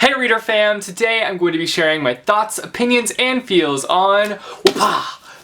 Hey Reader fam, today I'm going to be sharing my thoughts, opinions, and feels on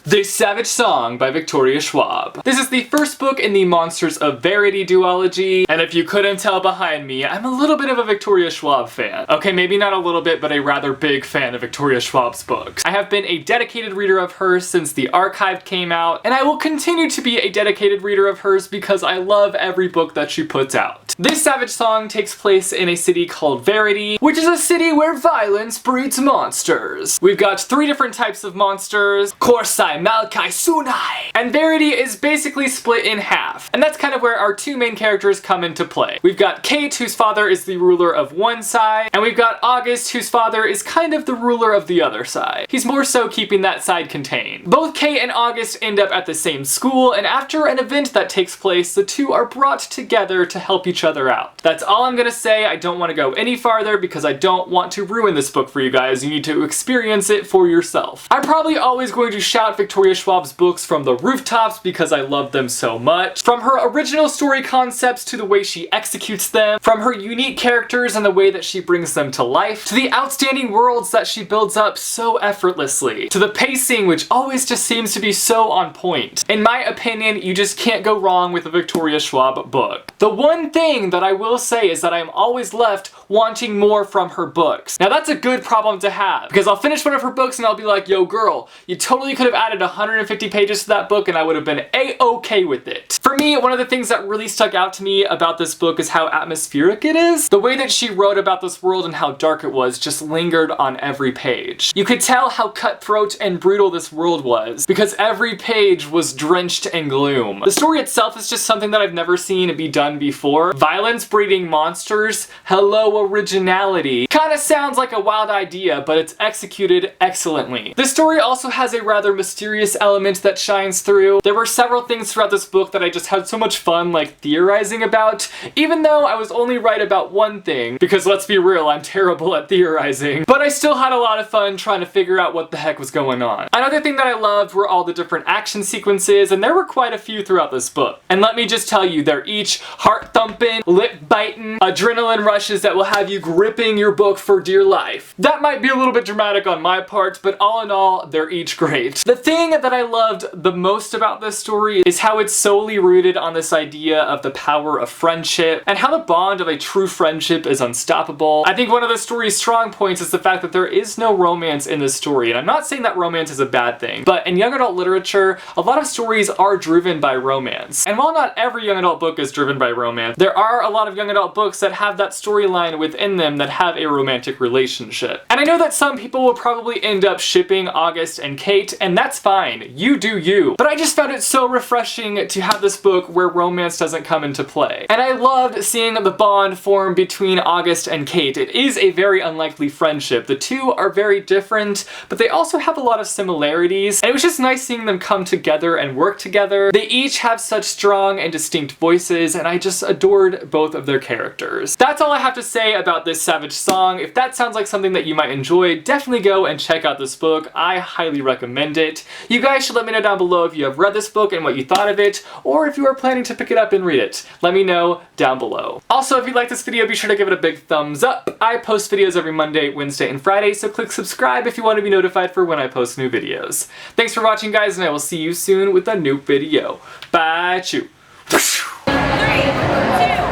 The Savage Song by Victoria Schwab. This is the first book in the Monsters of Verity duology, and if you couldn't tell behind me, I'm a little bit of a Victoria Schwab fan. Okay, maybe not a little bit, but a rather big fan of Victoria Schwab's books. I have been a dedicated reader of hers since the archive came out, and I will continue to be a dedicated reader of hers because I love every book that she puts out. This Savage Song takes place in a city called Verity, which is a city where violence breeds monsters. We've got 3 different types of monsters: Korsai, Malkai, Sunai. And Verity is basically split in half. And that's kind of where our 2 main characters come into play. We've got Kate, whose father is the ruler of one side, and we've got August, whose father is kind of the ruler of the other side. He's more so keeping that side contained. Both Kate and August end up at the same school, and after an event that takes place, the 2 are brought together to help each other out. That's all I'm gonna say. I don't want to go any farther because I don't want to ruin this book for you guys. You need to experience it for yourself. I'm probably always going to shout Victoria Schwab's books from the rooftops because I love them so much. From her original story concepts to the way she executes them, from her unique characters and the way that she brings them to life, to the outstanding worlds that she builds up so effortlessly, to the pacing which always just seems to be so on point. In my opinion, you just can't go wrong with a Victoria Schwab book. The one thing that I will say is that I'm always left wanting more from her books. Now that's a good problem to have, because I'll finish one of her books and I'll be like, yo girl, you totally could have added 150 pages to that book and I would have been a-okay with it. For me, one of the things that really stuck out to me about this book is how atmospheric it is. The way that she wrote about this world and how dark it was just lingered on every page. You could tell how cutthroat and brutal this world was because every page was drenched in gloom. The story itself is just something that I've never seen be done before. Violence breeding monsters, hello originality. Kinda sounds like a wild idea, but it's executed excellently. This story also has a rather mysterious element that shines through. There were several things throughout this book that I just had so much fun like theorizing about, even though I was only right about one thing, because let's be real, I'm terrible at theorizing, but I still had a lot of fun trying to figure out what the heck was going on. Another thing that I loved were all the different action sequences, and there were quite a few throughout this book. And let me just tell you, they're each heart-thumping, lip-biting, adrenaline rushes that will have you gripping your book for dear life. That might be a little bit dramatic on my part, but all in all, they're each great. The thing that I loved the most about this story is how it's solely rooted on this idea of the power of friendship, and how the bond of a true friendship is unstoppable. I think one of the story's strong points is the fact that there is no romance in this story, and I'm not saying that romance is a bad thing, but in young adult literature, a lot of stories are driven by romance. And while not every young adult book is driven by romance, there are a lot of young adult books that have that storyline within them that have a romantic relationship. And I know that some people will probably end up shipping August and Kate, and that's fine. You do you. But I just found it so refreshing to have this book where romance doesn't come into play. And I loved seeing the bond form between August and Kate. It is a very unlikely friendship. The 2 are very different, but they also have a lot of similarities, and it was just nice seeing them come together and work together. They each have such strong and distinct voices, and I just adored both of their characters. That's all I have to say about this Savage Song. If that sounds like something that you might enjoy, definitely go and check out this book. I highly recommend it. You guys should let me know down below if you have read this book and what you thought of it, or if you are planning to pick it up and read it. Let me know down below. Also, if you like this video, be sure to give it a big thumbs up. I post videos every Monday, Wednesday, and Friday, so click subscribe if you want to be notified for when I post new videos. Thanks for watching, guys, and I will see you soon with a new video. Bye, chew. 3, 2,